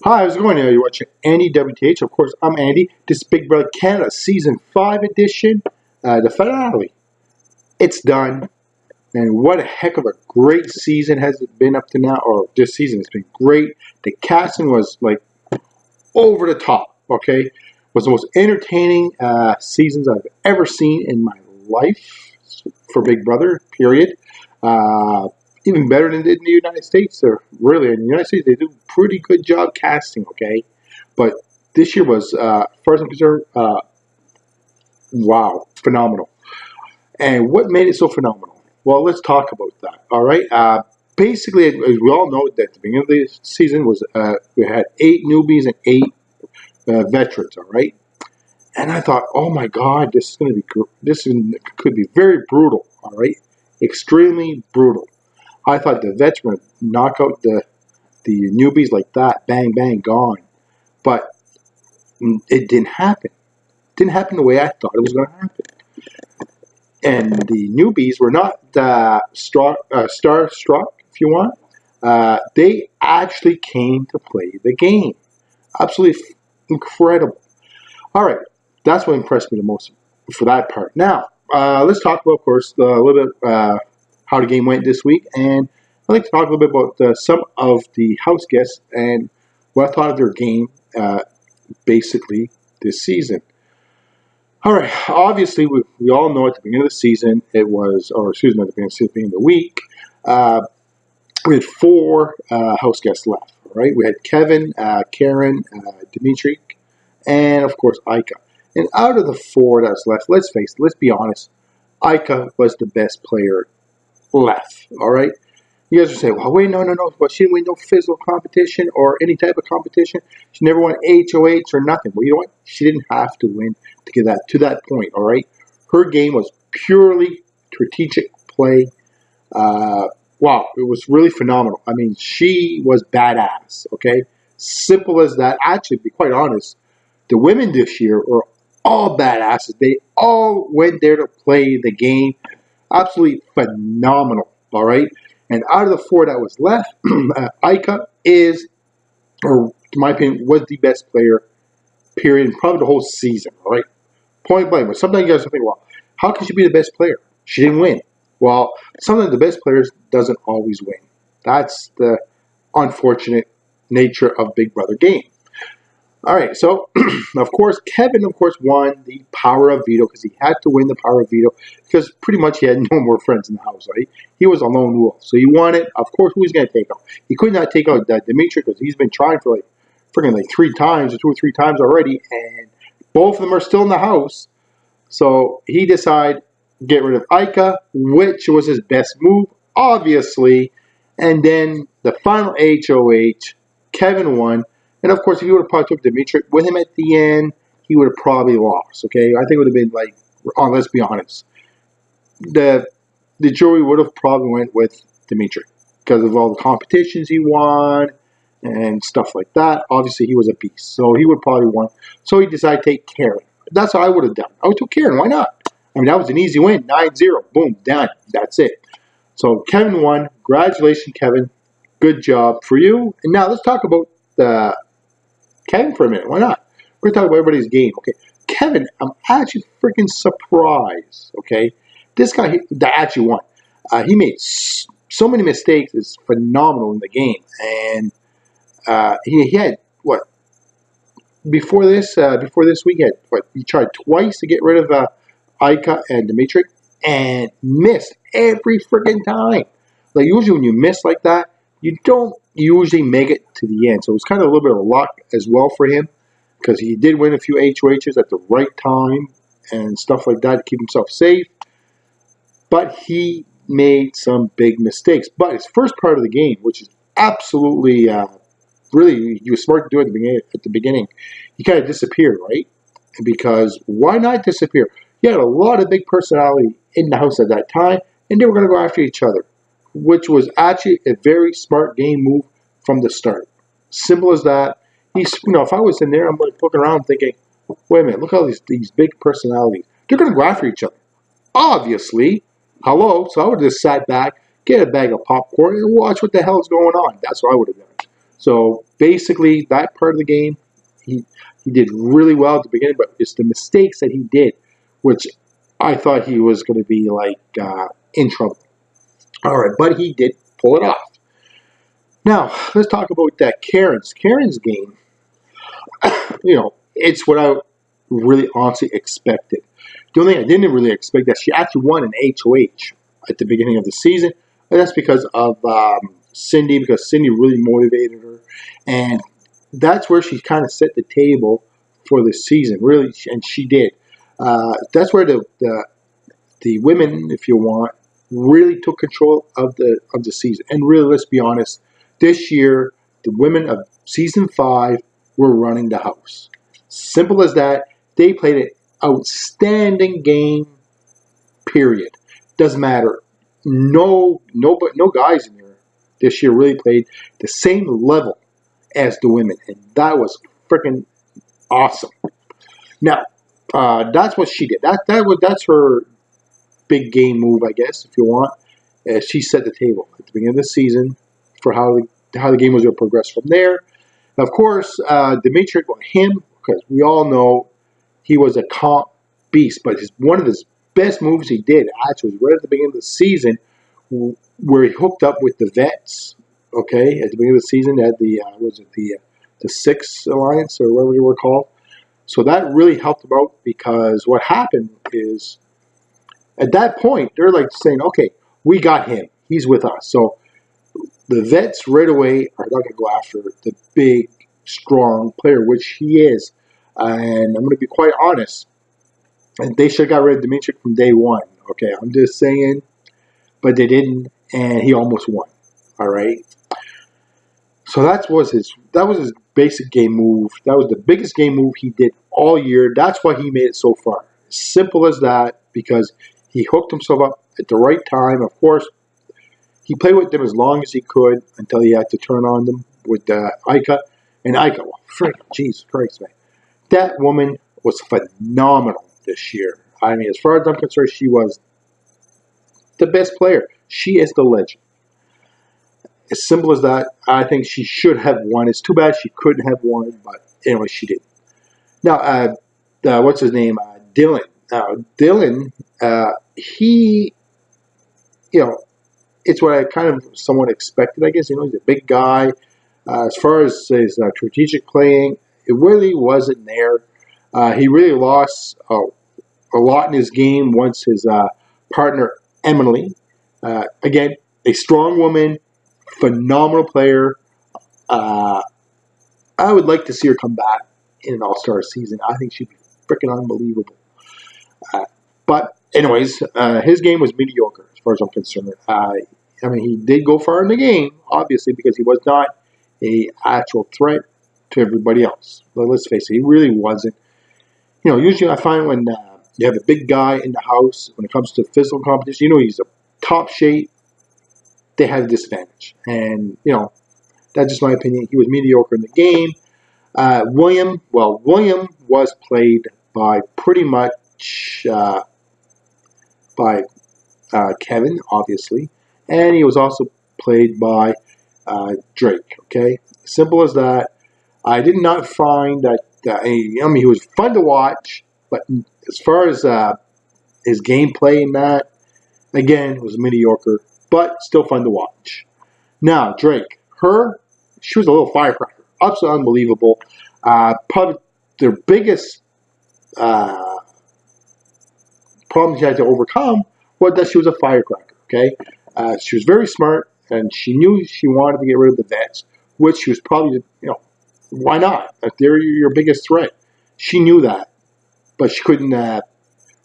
Hi, how's it going? You're watching Andy WTH. Of course, I'm Andy. This is Big Brother Canada Season 5 edition, the finale. It's done. And what a heck of a great season has it been up to now, or this season has been great. The casting was like over the top, okay? Was the most entertaining seasons I've ever seen in my life for Big Brother, period. Even better than in the United States. They're really, in the United States, they do a pretty good job casting, okay? But this year was, as far as I'm concerned, wow, phenomenal. And what made it so phenomenal? Well, let's talk about that, all right? Basically, as we all know, that the beginning of the season was we had 8 newbies and 8 veterans, all right? And I thought, oh my God, this is going to be, could be very brutal, all right? Extremely brutal. I thought the vets were going to knock out the newbies like that, bang, bang, gone. But it didn't happen. It didn't happen the way I thought it was going to happen. And the newbies were not starstruck, if you want. They actually came to play the game. Absolutely incredible. All right, that's what impressed me the most for that part. Now, let's talk about, of course, a little bit how the game went this week, and I'd like to talk a little bit about some of the house guests and what I thought of their game, basically, this season. All right, obviously, we all know at the beginning of the season, at the beginning of the week, we had 4 house guests left, all right? We had Kevin, Karen, Dimitri, and, of course, Ika. And out of the 4 that's left, let's be honest, Ika was the best player left, all right? You guys are saying, well, wait, no. But she didn't win no physical competition or any type of competition. She never won HOH or nothing. Well, you know what? She didn't have to win to get to that point, all right? Her game was purely strategic play. Wow, it was really phenomenal. I mean, she was badass, okay? Simple as that. Actually, to be quite honest, the women this year were all badasses. They all went there to play the game. Absolutely phenomenal, all right? And out of the 4 that was left, Ika is, or in my opinion, was the best player, period, in probably the whole season, all right? Point blank. But sometimes you guys think, well, how can she be the best player? She didn't win. Well, sometimes the best players doesn't always win. That's the unfortunate nature of Big Brother game. All right, so, of course, Kevin, won the power of veto because he had to win the power of veto because pretty much he had no more friends in the house, right? He was a lone wolf. So he won it. Of course, who was going to take out? He could not take out Dimitri because he's been trying for freaking 3 times or 2 or 3 times already, and both of them are still in the house. So he decided to get rid of Ika, which was his best move, obviously. And then the final HOH, Kevin won. And, of course, if you would have probably took Dimitri with him at the end, he would have probably lost, okay? I think it would have been let's be honest. The jury would have probably went with Dimitri because of all the competitions he won and stuff like that. Obviously, he was a beast, so he would probably won. So he decided to take Karen. That's what I would have done. I would took Karen. Why not? I mean, that was an easy win. 9-0. Boom. Done. That's it. So Kevin won. Congratulations, Kevin. Good job for you. And now let's talk about Kevin for a minute. Why not? We're going to talk about everybody's game. Okay. Kevin, I'm actually freaking surprised. Okay. This guy that actually won. He made so many mistakes. It's phenomenal in the game. And he had, what? Before this week, he tried twice to get rid of Ika and Dimitri and missed every freaking time. Like, usually when you miss like that, you don't usually make it to the end. So it was kind of a little bit of luck as well for him because he did win a few HOHs at the right time and stuff like that to keep himself safe. But he made some big mistakes. But his first part of the game, which is absolutely, really, you were smart to do at the beginning, he kind of disappeared, right? Because why not disappear? He had a lot of big personality in the house at that time, and they were going to go after each other, which was actually a very smart game move from the start. Simple as that. If I was in there, I'm looking around thinking, wait a minute, look at all these big personalities. They're going to go after each other. Obviously. Hello. So I would have just sat back, get a bag of popcorn, and watch what the hell is going on. That's what I would have done. So basically that part of the game, he did really well at the beginning, but it's the mistakes that he did, which I thought he was going to be like in trouble. All right, but he did pull it off. Now let's talk about that Karen's game. It's what I really honestly expected. The only thing I didn't really expect that she actually won an HOH at the beginning of the season. And that's because of Cindy, because Cindy really motivated her. And that's where she kind of set the table for the season, really, and she did. That's where the women, if you want, really took control of the season. And really, let's be honest, this year, the women of season 5 were running the house. Simple as that. They played an outstanding game, period. Doesn't matter. No guys in there this year really played the same level as the women, and that was freaking awesome. Now, that's what she did. That's her big game move, I guess, if you want. She set the table at the beginning of the season for how the game was going to progress from there. And of course, Dimitri, him, because we all know he was a comp beast, but one of his best moves he did actually was right at the beginning of the season, where he hooked up with the vets. Okay, at the beginning of the season, at the Six Alliance or whatever they were called. So that really helped him out, because what happened is at that point they're like saying, "Okay, we got him. He's with us." So the vets right away are not going to go after the big, strong player, which he is. And I'm going to be quite honest. And they should have got rid of Dimitri from day one. Okay, I'm just saying, but they didn't, and he almost won. All right. So that was his basic game move. That was the biggest game move he did all year. That's why he made it so far. Simple as that, because he hooked himself up at the right time. Of course, he played with them as long as he could until he had to turn on them with Ika. And Ika, well, Jesus Christ, man. That woman was phenomenal this year. I mean, as far as I'm concerned, she was the best player. She is the legend. As simple as that. I think she should have won. It's too bad she couldn't have won, but anyway, she did. Now, what's his name? Dylan. Dylan, he, it's what I kind of somewhat expected, I guess. He's a big guy. As far as his strategic playing, it really wasn't there. He really lost a lot in his game once his partner, Emily, again, a strong woman, phenomenal player. I would like to see her come back in an all-star season. I think she'd be freaking unbelievable. But anyways, his game was mediocre as far as I'm concerned. I mean, he did go far in the game, obviously, because he was not an actual threat to everybody else. But let's face it, he really wasn't. Usually I find when you have a big guy in the house, when it comes to physical competition, he's a top shape, they have a disadvantage. And, that's just my opinion. He was mediocre in the game. William was played by pretty much by Kevin, obviously. And he was also played by Drake, okay? Simple as that. I did not find that, he was fun to watch, but as far as his gameplay and that, again, it was mediocre, but still fun to watch. Now, Drake, she was a little firecracker. Absolutely unbelievable. Probably their biggest problem she had to overcome was that she was a firecracker, okay? She was very smart, and she knew she wanted to get rid of the vets, which she was probably, why not? If they're your biggest threat. She knew that, but she couldn't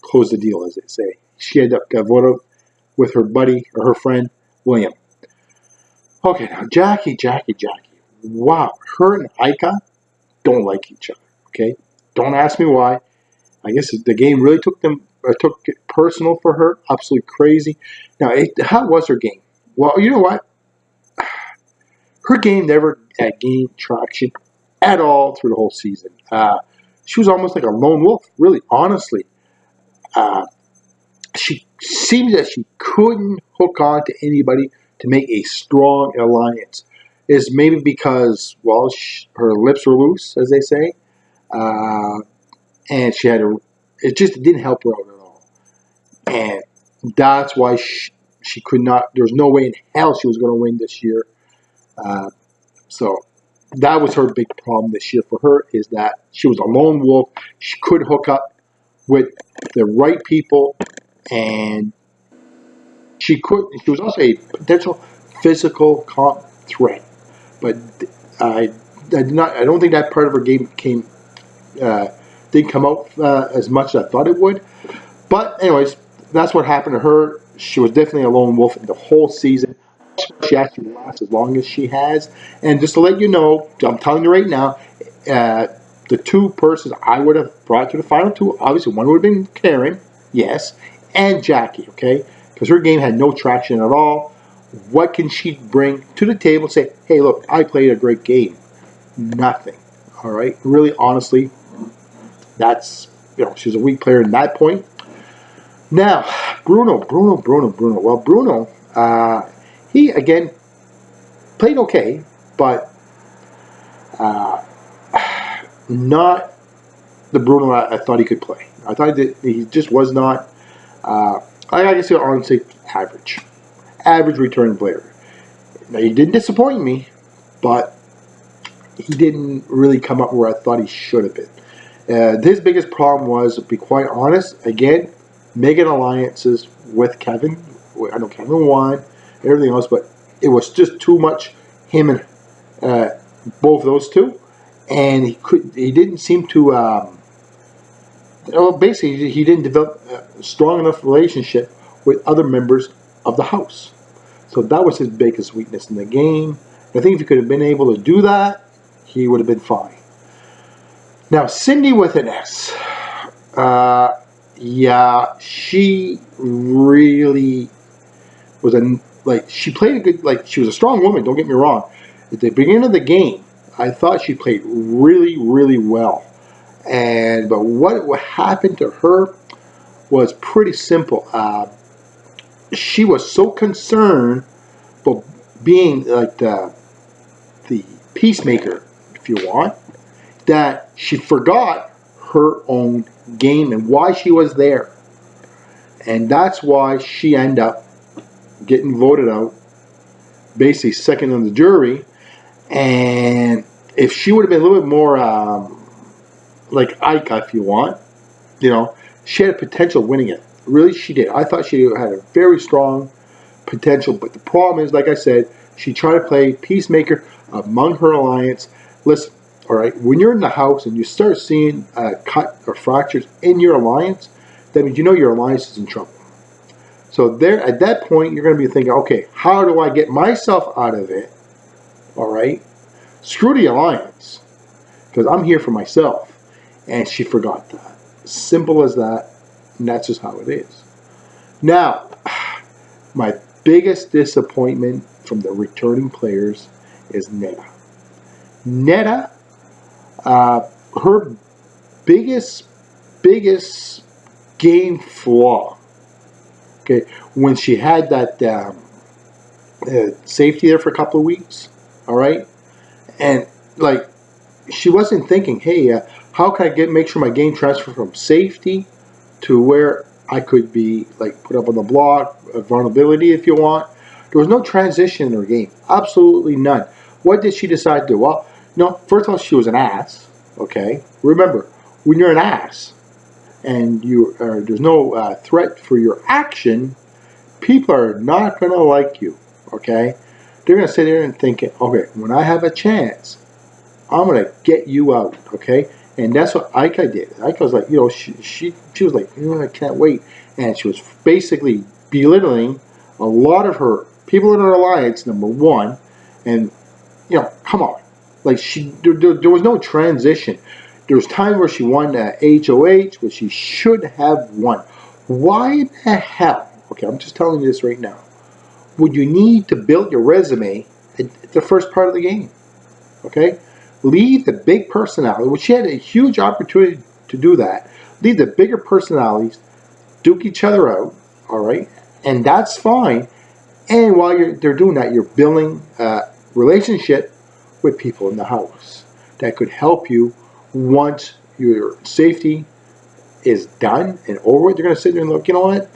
close the deal, as they say. She ended up got voted with her buddy, or her friend, William. Okay, now Jackie. Wow, her and Ika don't like each other, okay? Don't ask me why. I guess the game really took it personal for her. Absolutely crazy. Now, how was her game? Well, you know what? Her game never gained traction at all through the whole season. She was almost like a lone wolf, really, honestly. She seemed that she couldn't hook on to anybody to make a strong alliance. is maybe because, well, her lips were loose, as they say, uh, and she had a. It just didn't help her out at all, and that's why she could not. There's no way in hell she was going to win this year. Uh, so that was her big problem this year for her, is that she was a lone wolf. She could hook up with the right people, and she could. She was also a potential physical threat, but I, I did not. I don't think that part of her game uh, didn't come out as much as I thought it would. But anyways, that's what happened to her. She was definitely a lone wolf the whole season. She actually lasts as long as she has. And just to let you know, I'm telling you right now, uh, the two persons I would have brought to the final two, obviously one would have been Karen, yes, and Jackie, okay? Because her game had no traction at all. What can she bring to the table? Say, hey, look, I played a great game. Nothing. All right? Really, honestly, that's, she's a weak player in that point. Now, Bruno. Well, Bruno, he again played okay, but uh, not the Bruno I thought he could play. I thought that he just was not. I guess he'll honestly average returning player. Now he didn't disappoint me, but he didn't really come up where I thought he should have been. His biggest problem was, to be quite honest, again, making alliances with Kevin. I know Kevin won, everything else, but it was just too much him and both those two, and he didn't seem to. Well, basically, he didn't develop a strong enough relationship with other members of the house. So that was his biggest weakness in the game. I think if he could have been able to do that, he would have been fine. Now, Cindy with an S. Yeah, she really was she played a good, she was a strong woman, don't get me wrong. At the beginning of the game, I thought she played really, really well. But what happened to her was pretty simple. She was so concerned about being like the peacemaker, if you want, that she forgot her own game and why she was there. And that's why she ended up getting voted out, basically second on the jury. And if she would have been a little bit more like Ika, if you want, she had a potential of winning it. Really, she did. I thought she had a very strong potential, but the problem is, like I said, she tried to play peacemaker among her alliance. Listen, all right, when you're in the house and you start seeing cut or fractures in your alliance, that means your alliance is in trouble. So there, at that point, you're going to be thinking, okay, how do I get myself out of it? All right, screw the alliance, because I'm here for myself. And she forgot that. Simple as that, and that's just how it is. Now, my biggest disappointment from the returning players is Netta. Netta, her biggest game flaw, okay, when she had that safety there for a couple of weeks, all right, and she wasn't thinking, hey, how can I make sure my game transfer from safety to where I could be put up on the block, vulnerability if you want. There was no transition in her game, absolutely none. What did she decide to do? Well, first of all, she was an ass. Okay, remember, when you're an ass and there's no threat for your action, people are not going to like you. Okay, they're going to sit there and think, okay, when I have a chance, I'm going to get you out. Okay. And that's what Ika did. Ika was like, she was like, I can't wait. And she was basically belittling a lot of her people in her alliance, number one. And, come on. There was no transition. There was time where she won HOH, which she should have won. Why the hell, okay, I'm just telling you this right now, would you need to build your resume at the first part of the game? Okay? Leave the big personality, which she had a huge opportunity to do that. Leave the bigger personalities, duke each other out, all right? And that's fine. And while they're doing that, you're building relationship with people in the house that could help you once your safety is done and over with. They're going to sit there and look, you know what?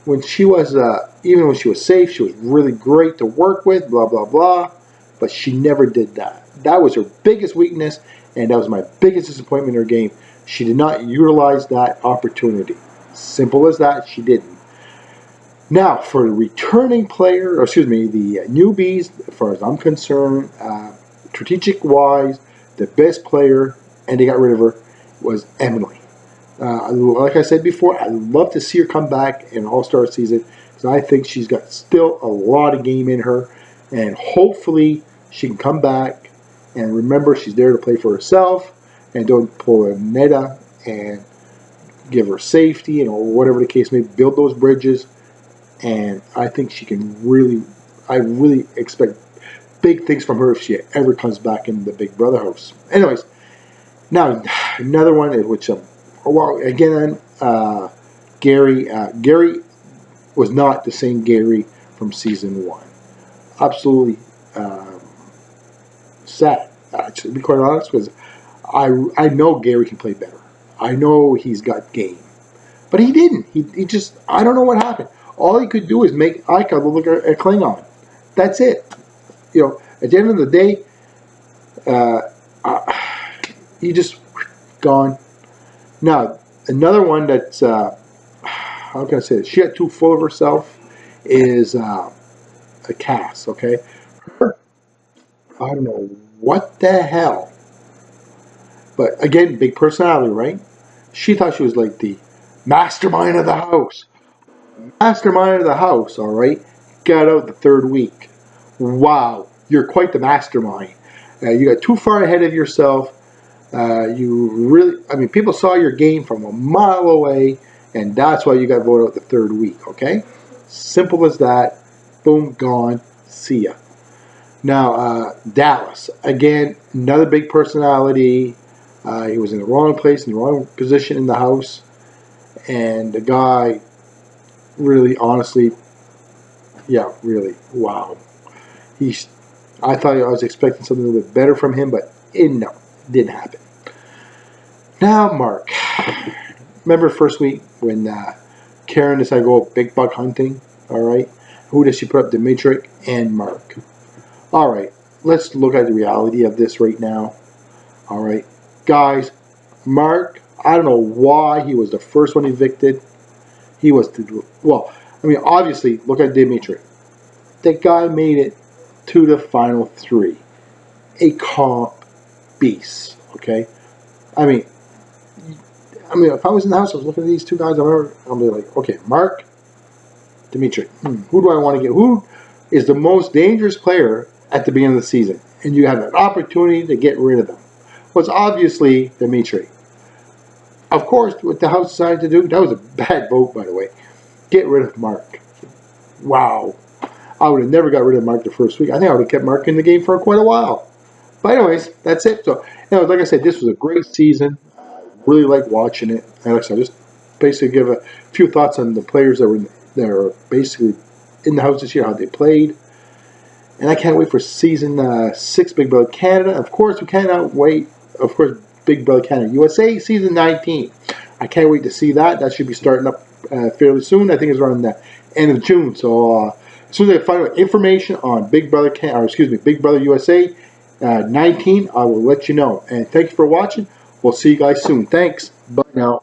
When she was, even when she was safe, she was really great to work with, blah, blah, blah. But she never did that. That was her biggest weakness, and that was my biggest disappointment in her game. She did not utilize that opportunity. Simple as that, she didn't. Now, for the returning player, or excuse me, the newbies, as far as I'm concerned, strategic-wise, the best player, and they got rid of her, was Emily. Like I said before, I'd love to see her come back in All-Star season because I think she's got still a lot of game in her, and hopefully she can come back and remember she's there to play for herself and don't pull a Netta and give her safety and or whatever the case may be, build those bridges, and I think she can really, I really expect big things from her if she ever comes back in the Big Brother house. Anyways, now another one which well, again, Gary. Gary was not the same Gary from season 1. Absolutely sad, actually, to be quite honest, because I know Gary can play better. I know he's got game, but he didn't. He just, I don't know what happened. All he could do is make Ika look at Klingon. That's it. You know, at the end of the day, he just gone. Now, another one that's, how can I say this? She got too full of herself is a Cass, okay? Her, I don't know what the hell. But again, big personality, right? She thought she was like the mastermind of the house. Mastermind of the house, all right? Got out the 3rd week. Wow, you're quite the mastermind. You got too far ahead of yourself. You really, I mean, people saw your game from a mile away, and that's why you got voted out the 3rd week, okay? Simple as that. Boom, gone. See ya. Now, Dallas. Again, another big personality. He was in the wrong place, in the wrong position in the house. And the guy, really, honestly, yeah, really, wow. I thought I was expecting something a little bit better from him, but no, it didn't happen. Now, Mark. Remember first week when Karen decided to go big buck hunting? All right. Who does she put up? Dimitri and Mark. All right. Let's look at the reality of this right now. All right. Guys, Mark, I don't know why he was the first one evicted. He was, well, I mean, obviously, look at Dimitri. That guy made it to the final 3. A comp beast, okay? I mean, if I was in the house, I was looking at these 2 guys, I'll be like, okay, Mark, Dimitri, who do I want to get? Who is the most dangerous player at the beginning of the season? And you have an opportunity to get rid of them. Well, it's obviously Dimitri. Of course, what the house decided to do, that was a bad vote, by the way. Get rid of Mark. Wow. I would have never got rid of Mark the first week. I think I would have kept Mark in the game for quite a while. But anyways, that's it. So, like I said, this was a great season. Really like watching it. And like I said, I'll just basically give a few thoughts on the players that are basically in the house this year, how they played. And I can't wait for season 6 Big Brother Canada. Of course, we cannot wait. Of course, Big Brother Canada USA season 19. I can't wait to see that. That should be starting up fairly soon. I think it's around the end of June. So as soon as I find out information on Big Brother Big Brother USA 19, I will let you know. And thank you for watching. We'll see you guys soon. Thanks. Bye now.